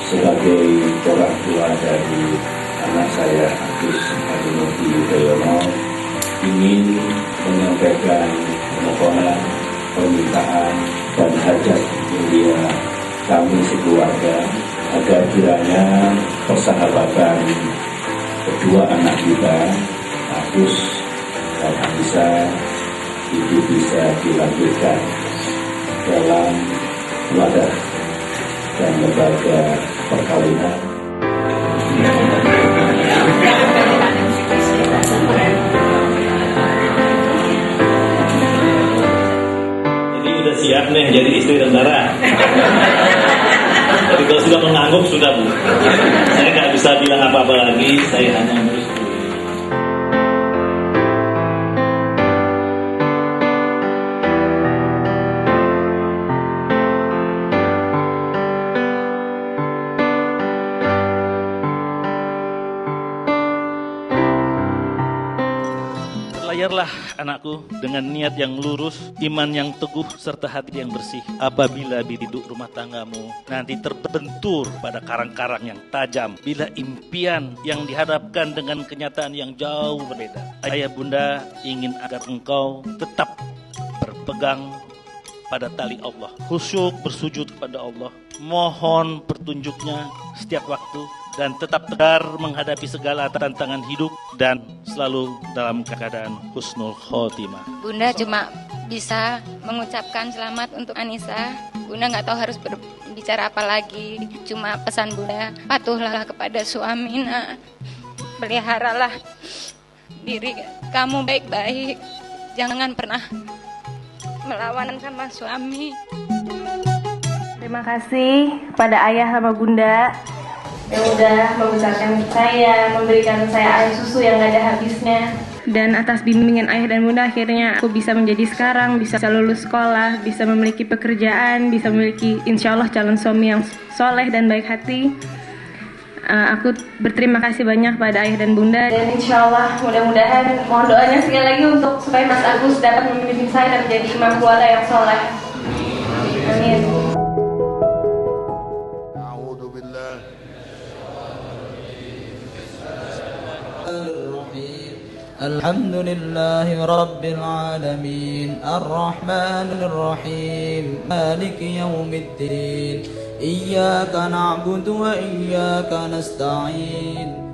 sebagai orang tua dari anak saya Agus Harimurti Yudhoyono ingin menyampaikan permohonan, permintaan dan hajat mulia kami sekeluarga agar kiranya persahabatan kedua anak kita Agus dan Anissa itu bisa dilanjutkan dalam wadah dan lembaga perkawinan. Jadi udah siap nih jadi istri tentara. Jadi kalau sudah mengangguk sudah Bu. Saya nggak bisa bilang apa-apa lagi. Saya hanya merestui. Layarlah anakku dengan niat yang lurus, iman yang teguh, serta hati yang bersih. Apabila biduk rumah tanggamu nanti terbentur pada karang-karang yang tajam, bila impian yang dihadapkan dengan kenyataan yang jauh berbeda, ayah bunda ingin agar engkau tetap berpegang pada tali Allah, khusyuk bersujud kepada Allah, mohon petunjuknya setiap waktu, dan tetap tegar menghadapi segala tantangan hidup dan selalu dalam keadaan husnul khotimah. Bunda cuma bisa mengucapkan selamat untuk Anissa. Bunda nggak tahu harus berbicara apa lagi. Cuma pesan Bunda, patuhlah kepada suami, nak. Peliharalah diri kamu baik-baik. Jangan pernah melawan sama suami. Terima kasih kepada ayah sama bunda yang udah membesarkan saya, memberikan saya air susu yang gak ada habisnya. Dan atas bimbingan ayah dan bunda akhirnya aku bisa menjadi sekarang, bisa lulus sekolah, bisa memiliki pekerjaan, bisa memiliki insya Allah calon suami yang soleh dan baik hati. Aku berterima kasih banyak pada ayah dan bunda. Dan insya Allah mudah-mudahan mohon doanya sekali lagi untuk supaya Mas Agus dapat membimbing saya dan menjadi imam keluarga yang soleh. Amin. الحمد لله رب العالمين الرحمن الرحيم مالك يوم الدين إياك نعبد وإياك نستعين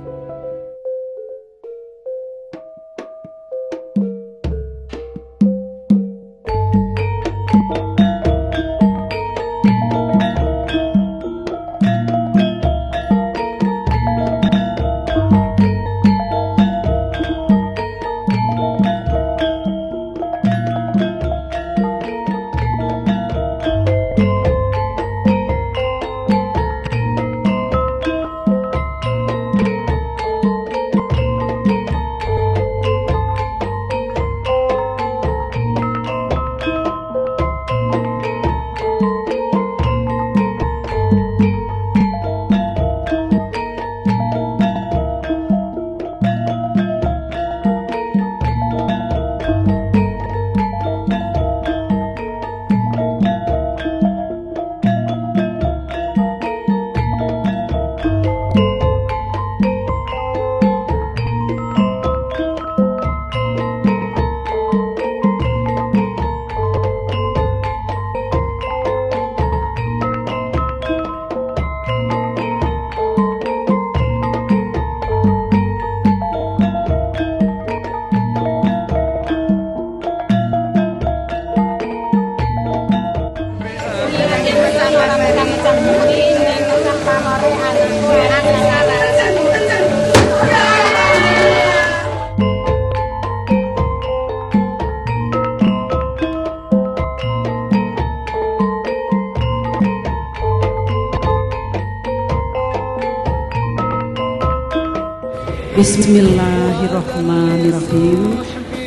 Bismillahirrahmanirrahim.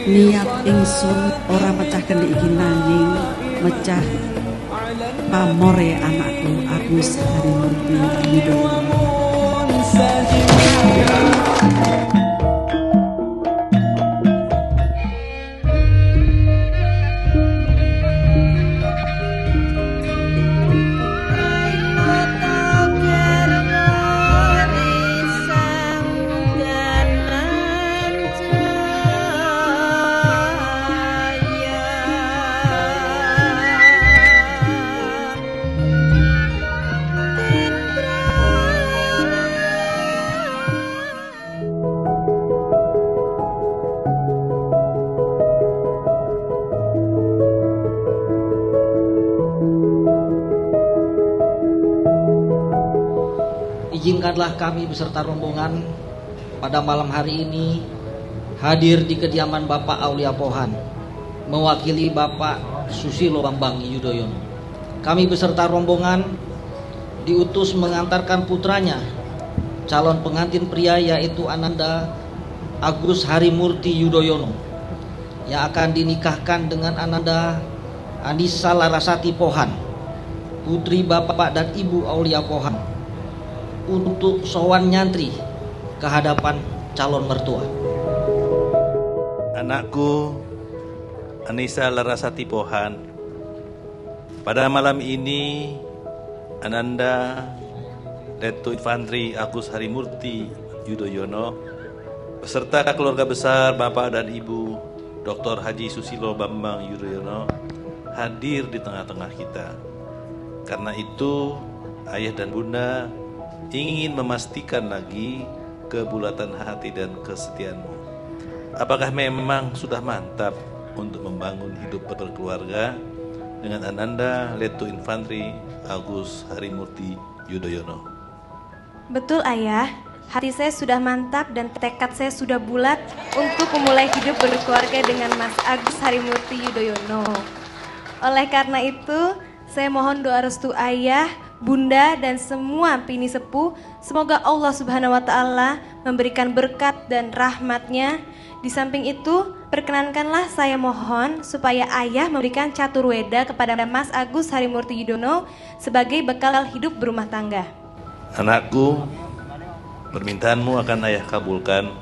Niat ingsun ora mecah kendiki nanging mecah pamore anakku Agus Harimurti Yudhoyono. izinkanlah kami beserta rombongan pada malam hari ini hadir di kediaman Bapak Aulia Pohan, mewakili Bapak Susilo Bambang Yudhoyono. Kami beserta rombongan diutus mengantarkan putranya, calon pengantin pria yaitu Ananda Agus Harimurti Yudhoyono, yang akan dinikahkan dengan Ananda Anissa Larasati Pohan, putri Bapak dan Ibu Aulia Pohan, untuk sowan nyantri ke hadapan calon mertua. Anakku Anissa Larasati Pohan, pada malam ini Ananda Letu Infantri Agus Harimurti Yudhoyono beserta keluarga besar Bapak dan Ibu Dr. Haji Susilo Bambang Yudhoyono hadir di tengah-tengah kita. Karena itu ayah dan bunda ingin memastikan lagi kebulatan hati dan kesetiaanmu. Apakah memang sudah mantap untuk membangun hidup berkeluarga dengan Ananda Letu Infantri Agus Harimurti Yudhoyono? Betul ayah, hati saya sudah mantap dan tekad saya sudah bulat untuk memulai hidup berkeluarga dengan Mas Agus Harimurti Yudhoyono. Oleh karena itu, saya mohon doa restu ayah, bunda, dan semua pini sepuh. Semoga Allah Subhanahu wa Ta'ala memberikan berkat dan rahmatnya. Di samping itu, perkenankanlah saya mohon supaya ayah memberikan caturweda kepada Mas Agus Harimurti Yudhoyono sebagai bekal hidup berumah tangga. Anakku, permintaanmu akan ayah kabulkan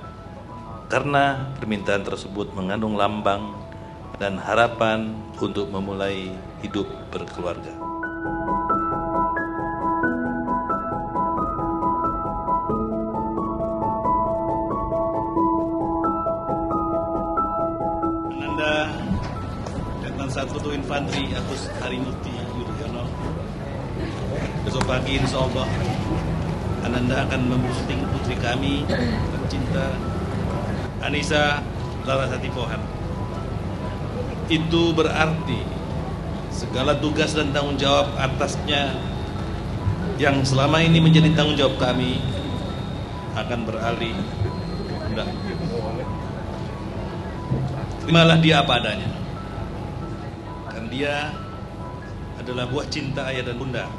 karena permintaan tersebut mengandung lambang dan harapan untuk memulai hidup berkeluarga. Ananda Letnan 1 Infantri Agus Harimurti Yudhoyono, besok pagi insya Allah Ananda akan memposting putri kami tercinta Anissa Larasati Pohan. Itu berarti segala tugas dan tanggung jawab atasnya yang selama ini menjadi tanggung jawab kami akan beralih. Udah. Terimalah dia apa adanya. Dan dia adalah buah cinta ayah dan bunda.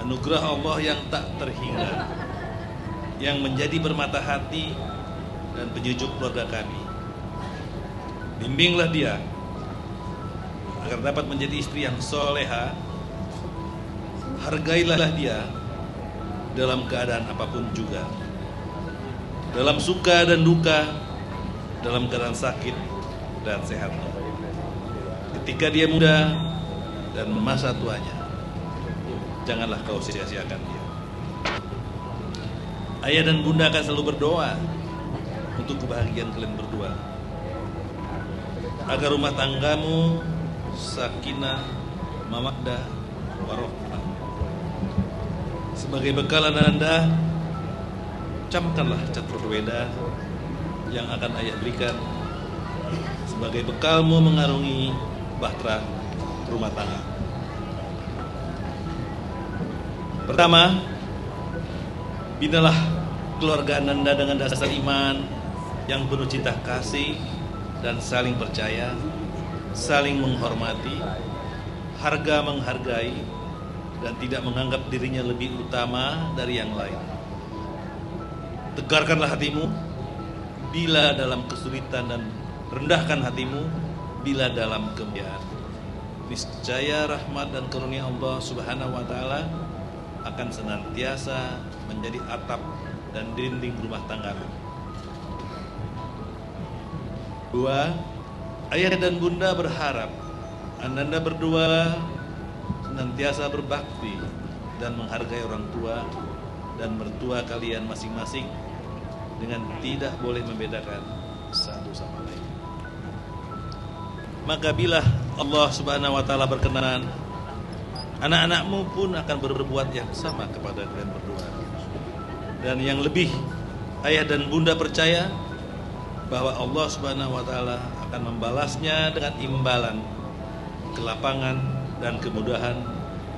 Anugerah Allah yang tak terhingga, yang menjadi permata hati dan penyejuk keluarga kami. Bimbinglah dia agar dapat menjadi istri yang soleha. Hargailah dia dalam keadaan apapun juga, dalam suka dan duka, dalam keadaan sakit dan sehat. Ketika dia muda dan masa tuanya, janganlah kau sia-siakan dia. Ayah dan bunda akan selalu berdoa untuk kebahagiaan kalian berdua, agar rumah tanggamu sakinah, mawaddah, warahmah. Sebagai bekal Ananda, camkanlah caturweda yang akan ayah berikan sebagai bekalmu mengarungi bahtera rumah tangga. Pertama, binalah keluarga Ananda dengan dasar iman yang penuh cinta kasih dan saling percaya, saling menghormati, harga menghargai, dan tidak menganggap dirinya lebih utama dari yang lain. Tegarkanlah hatimu bila dalam kesulitan dan rendahkan hatimu bila dalam kemuliaan. Niscaya rahmat dan karunia Allah Subhanahu wa Ta'ala akan senantiasa menjadi atap dan dinding rumah tanggamu. 2. Ayah dan bunda berharap Ananda berdua senantiasa berbakti dan menghargai orang tua dan mertua kalian masing-masing dengan tidak boleh membedakan satu sama lain. Maka bila Allah Subhanahu wa Ta'ala berkenan, anak-anakmu pun akan berbuat yang sama kepada kalian berdua. Dan yang lebih, ayah dan bunda percaya bahwa Allah Subhanahu wa Ta'ala akan membalasnya dengan imbalan, kelapangan, dan kemudahan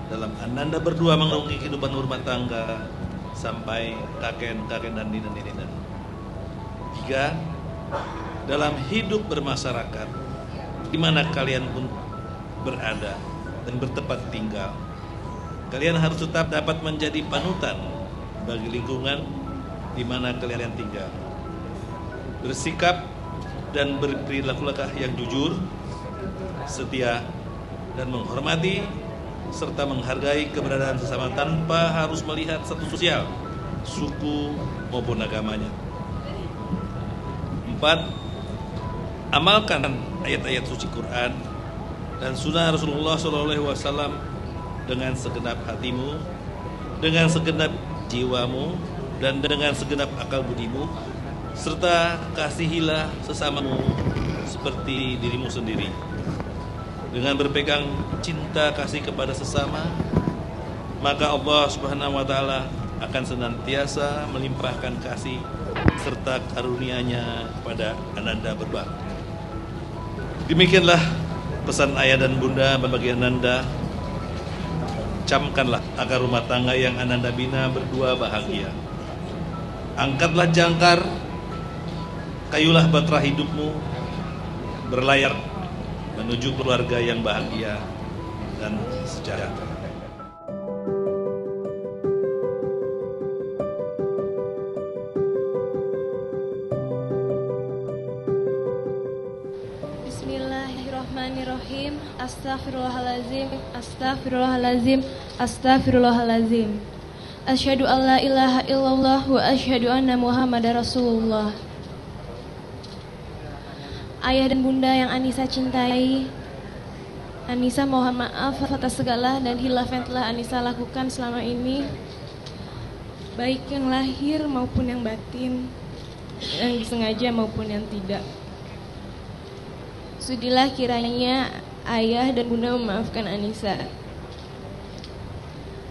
dalam Ananda berdua mengarungi kehidupan rumah tangga sampai kakek dan nenek-nenek. 3. Dalam hidup bermasyarakat, di mana kalian pun berada dan bertempat tinggal, kalian harus tetap dapat menjadi panutan bagi lingkungan di mana kalian tinggal. Bersikap dan berperilakulah yang jujur, setia, dan menghormati serta menghargai keberadaan sesama tanpa harus melihat status sosial, suku maupun agamanya. 4. Amalkan ayat-ayat suci Quran dan sunnah Rasulullah SAW dengan segenap hatimu, dengan segenap jiwamu, dan dengan segenap akal budimu, serta kasihilah sesamamu seperti dirimu sendiri. Dengan berpegang cinta kasih kepada sesama, maka Allah Subhanahu wa Ta'ala akan senantiasa melimpahkan kasih serta karunia-Nya kepada Ananda berdua. Demikianlah pesan ayah dan bunda bagi Ananda. Camkanlah agar rumah tangga yang Ananda bina berdua bahagia. Angkatlah jangkar, kayulah bahtera hidupmu berlayar menuju keluarga yang bahagia dan sejahtera. Bismillahirrahmanirrahim. Astaghfirullahalazim, astaghfirullahalazim, astaghfirullahalazim. Asyhadu an la ilaha illallah wa asyhadu anna Muhammadar Rasulullah. Ayah dan bunda yang Anissa cintai, Anissa mohon maaf atas segala dan hilaf yang telah Anissa lakukan selama ini, baik yang lahir maupun yang batin, yang disengaja maupun yang tidak. Sudilah kiranya ayah dan bunda memaafkan Anissa.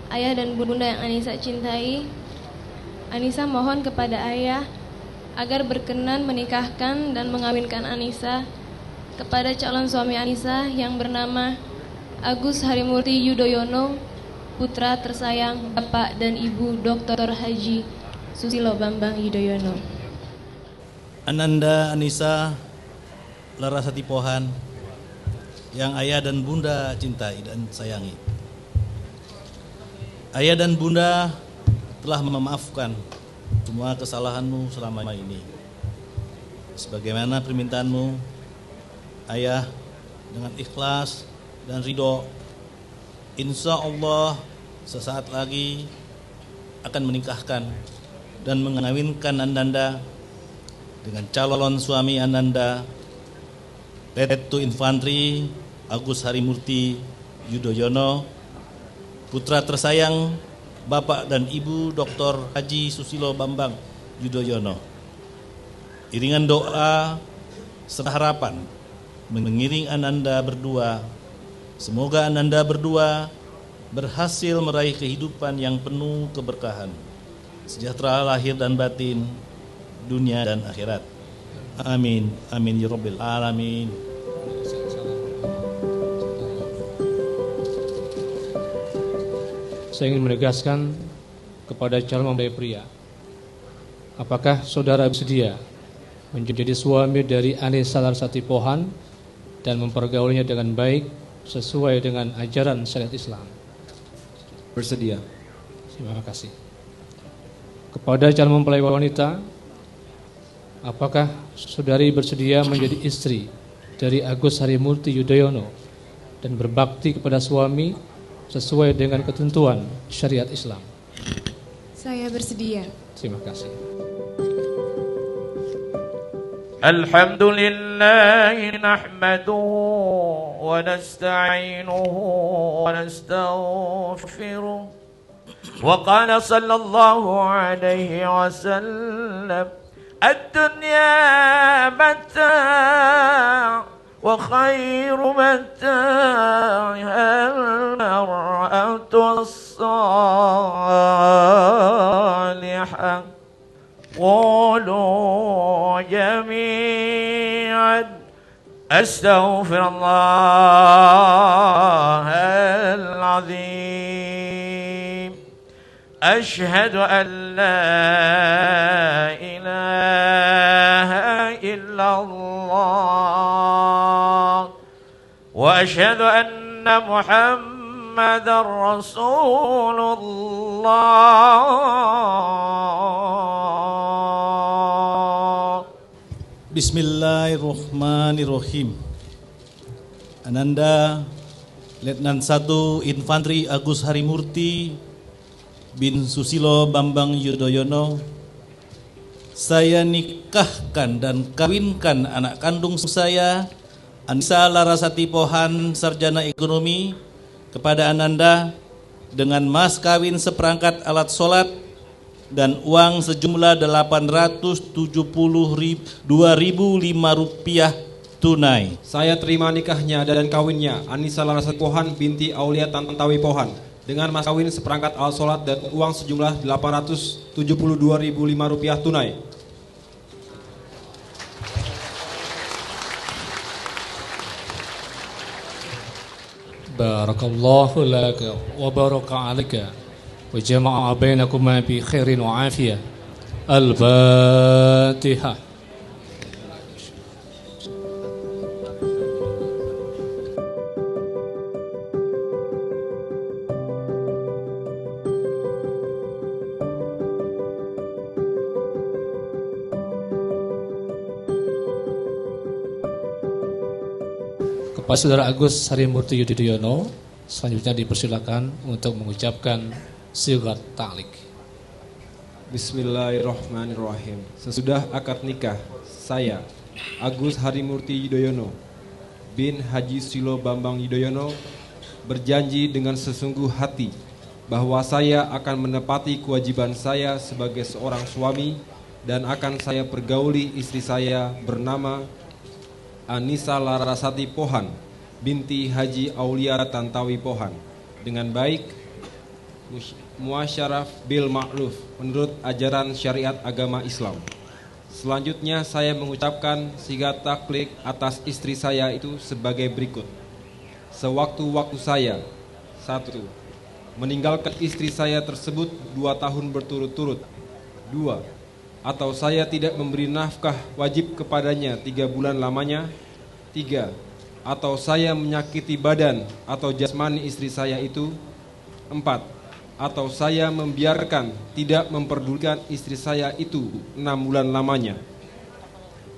Ayah dan bunda yang Anissa cintai, Anissa mohon kepada ayah agar berkenan menikahkan dan mengawinkan Anissa kepada calon suami Anissa yang bernama Agus Harimurti Yudhoyono, putra tersayang Bapak dan Ibu Dr. Haji Susilo Bambang Yudhoyono. Ananda Anissa Larasati Pohan yang ayah dan bunda cintai dan sayangi. Ayah dan bunda telah memaafkan semua kesalahanmu selama ini. Sebagaimana permintaanmu, ayah dengan ikhlas dan ridho, insya Allah sesaat lagi akan menikahkan dan mengawinkan Ananda dengan calon suami Ananda, Letu Infantri Agus Harimurti Yudhoyono, putra tersayang Bapak dan Ibu Dr. Haji Susilo Bambang Yudhoyono. Iringan doa serta harapan mengiring Ananda berdua. Semoga Ananda berdua berhasil meraih kehidupan yang penuh keberkahan, sejahtera lahir dan batin, dunia dan akhirat. Amin. Amin ya Rabbil Alamin. Saya ingin menegaskan kepada calon mempelai pria, apakah saudara bersedia menjadi suami dari Anissa Larasati Pohan dan mempergaulinya dengan baik sesuai dengan ajaran syariat Islam? Bersedia. Terima kasih. Kepada calon mempelai wanita, apakah saudari bersedia menjadi istri dari Agus Harimurti Yudhoyono dan berbakti kepada suami sesuai dengan ketentuan syariat Islam? Saya bersedia. Terima kasih. Alhamdulillah nahmaduhu wa nasta'inuhu wa nastaghfiruh. Wa qala sallallahu alaihi wasallam ad-dunya mata' wa khairu mata'iha al-mar'atu as-salihah. Qulu jami'an astaghfirullahal azim. أشهد أن لا إله إلا الله وأشهد أن محمدا رسول الله. Bismillahirrahmanirrahim. Ananda Letnan 1 Infanteri Agus Harimurti bin Susilo Bambang Yudhoyono, saya nikahkan dan kawinkan anak kandung saya Anissa Larasati Pohan, sarjana ekonomi, kepada Ananda dengan mas kawin seperangkat alat sholat dan uang sejumlah Rp872.005 tunai. Saya terima nikahnya dan kawinnya Anissa Larasati Pohan binti Aulia Tantawi Pohan dengan mas kawin seperangkat alat sholat dan uang sejumlah Rp872.005 tunai. Barakallahu laka wa baraka alaka wa jama'a bainakuma bi khairin wa afiyah. Al-Fatihah. Kepada Saudara Agus Harimurti Yudhoyono, selanjutnya dipersilakan untuk mengucapkan sigat ta'liq. Bismillahirrahmanirrahim. Sesudah akad nikah, saya Agus Harimurti Yudhoyono bin Haji Susilo Bambang Yudhoyono berjanji dengan sesungguh hati bahwa saya akan menepati kewajiban saya sebagai seorang suami dan akan saya pergauli istri saya bernama Anissa Larasati Pohan binti Haji Aulia Tantawi Pohan dengan baik, muasyaraf bil ma'ruf menurut ajaran syariat agama Islam. Selanjutnya saya mengucapkan sigat taklid atas istri saya itu sebagai berikut. Sewaktu-waktu saya 1. Meninggalkan istri saya tersebut 2 tahun berturut-turut. 2. Atau saya tidak memberi nafkah wajib kepadanya 3 bulan lamanya. 3. Atau saya menyakiti badan atau jasmani istri saya itu. 4. Atau saya membiarkan tidak memperdulikan istri saya itu 6 bulan lamanya.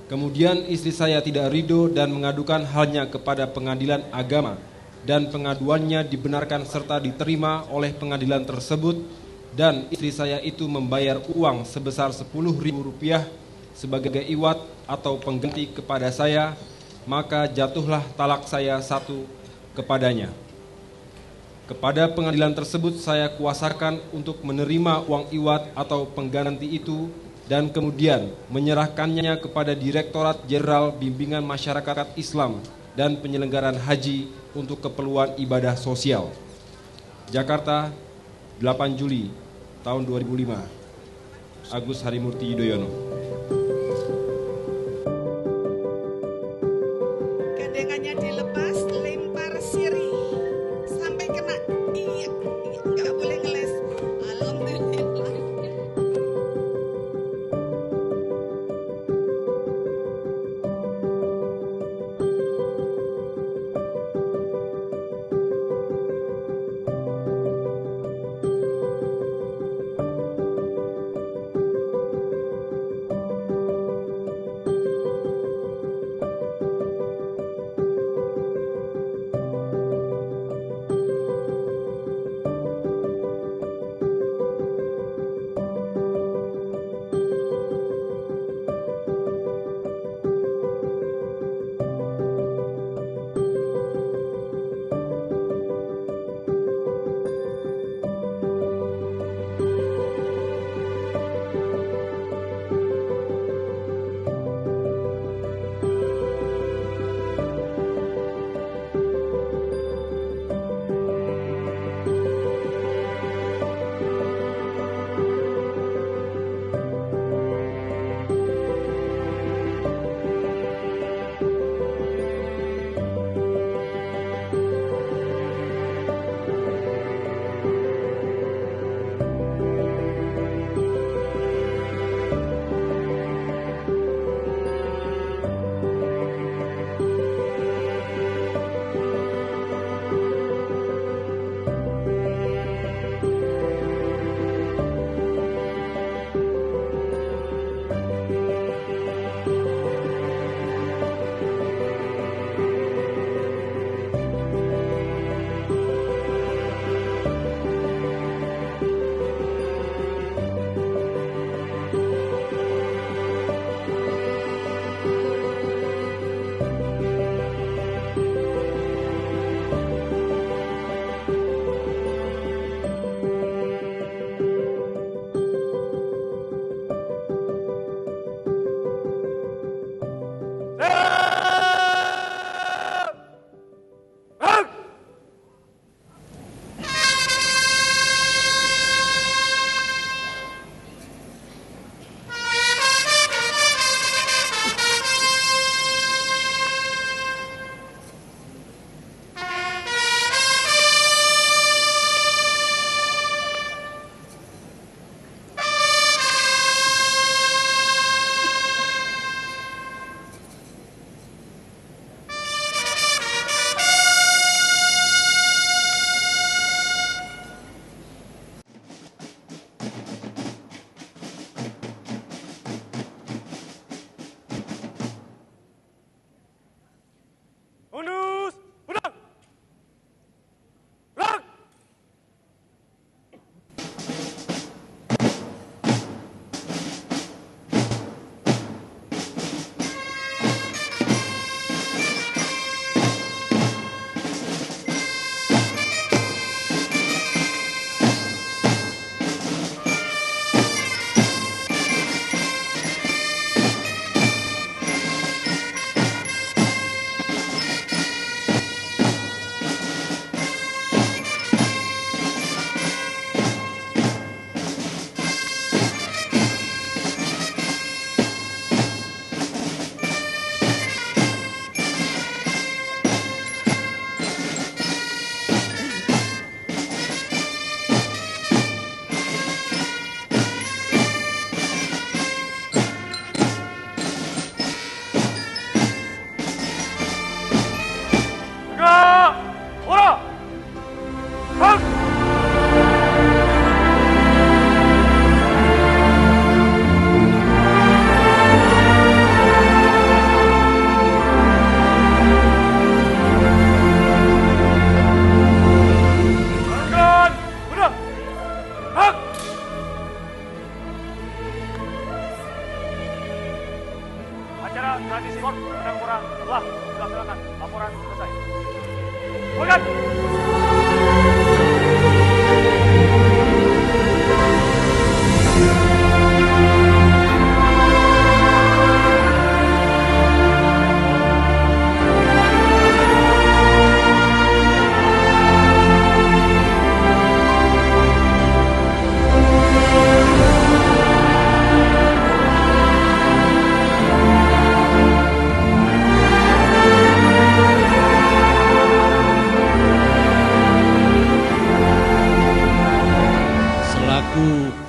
Kemudian istri saya tidak ridho dan mengadukan halnya kepada pengadilan agama dan pengaduannya dibenarkan serta diterima oleh pengadilan tersebut dan istri saya itu membayar uang sebesar Rp10.000 sebagai iwat atau pengganti kepada saya, maka jatuhlah talak saya 1 kepadanya. Kepada pengadilan tersebut saya kuasakan untuk menerima uang iwat atau pengganti itu dan kemudian menyerahkannya kepada Direktorat Jenderal Bimbingan Masyarakat Islam dan Penyelenggaraan Haji untuk keperluan ibadah sosial. Jakarta, 8 Juli tahun 2005. Agus Harimurti Yudhoyono. Gandengannya dilepas, lempar siri sampai kena. Iya, nggak boleh ngeles. Alhamdulillah. tradisi sport Padang Kurang telah dilaksanakan. Laporan selesai. Bukan.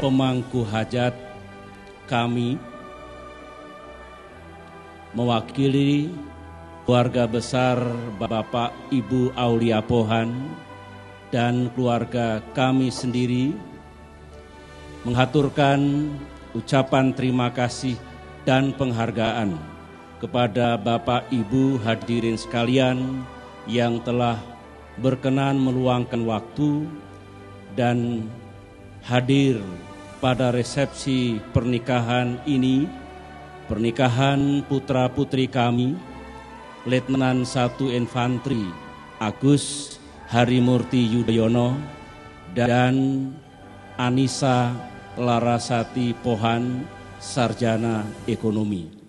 Pemangku hajat kami mewakili keluarga besar Bapak Ibu Aulia Pohan dan keluarga kami sendiri menghaturkan ucapan terima kasih dan penghargaan kepada Bapak Ibu hadirin sekalian yang telah berkenan meluangkan waktu dan hadir pada resepsi pernikahan ini, pernikahan putra-putri kami, Letnan 1 Infantri Agus Harimurti Yudhoyono dan Anissa Larasati Pohan, Sarjana Ekonomi.